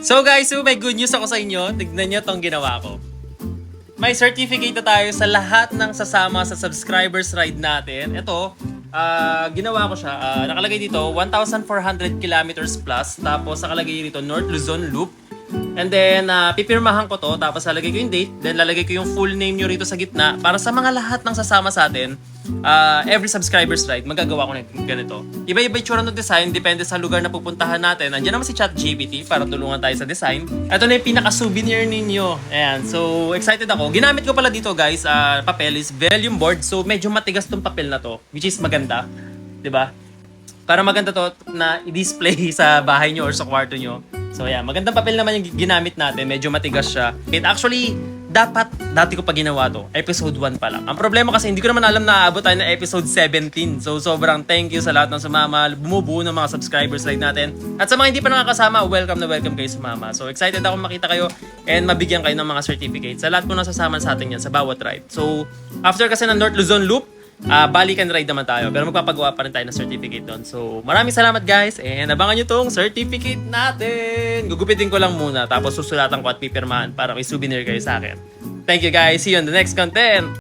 So guys, may good news ako sa inyo. Tignan nyo tong ginawa ko. May certificate na tayo sa lahat ng sasama sa subscribers ride natin. Ito, ginawa ko siya. Nakalagay dito, 1,400 kilometers plus. Tapos nakalagay dito, North Luzon Loop. And then, pipirmahan ko to. Tapos lalagay ko yung date. Then lalagay ko yung full name nyo rito sa gitna. Para sa mga lahat ng sasama sa atin, every subscribers ride, magagawa ko na ganito. Iba-iba yung tsura ng design, depende sa lugar na pupuntahan natin. Nandiyan naman si ChatGPT para tulungan tayo sa design. Ito na yung pinaka-souvenir ninyo. Ayan, so excited ako. Ginamit ko pala dito guys, papel is vellum board. So medyo matigas tong papel na to, which is maganda. 'Di ba? Para maganda to na i-display sa bahay nyo or sa kwarto nyo. So yeah, magandang papel naman yung ginamit natin. Medyo matigas siya. It actually, dati ko pa ginawa to. Episode 1 pa lang. Ang problema kasi hindi ko naman alam na aabot tayo na episode 17. So sobrang thank you sa lahat ng sumama, bumubuo ng mga subscribers like natin. At sa mga hindi pa nakakasama, welcome na welcome kayo sumama. So excited ako makita kayo and mabigyan kayo ng mga certificates. Sa lahat po nasasama sa atin yan, sa bawat ride. So after kasi ng North Luzon Loop, balikan ride naman tayo. Pero magpapagawa pa rin tayo ng certificate doon. So, maraming salamat guys. And abangan nyo tong certificate natin. Gugupitin ko lang muna. Tapos susulatan ko at pipirmahan para may souvenir kayo sa akin. Thank you guys. See you on the next content.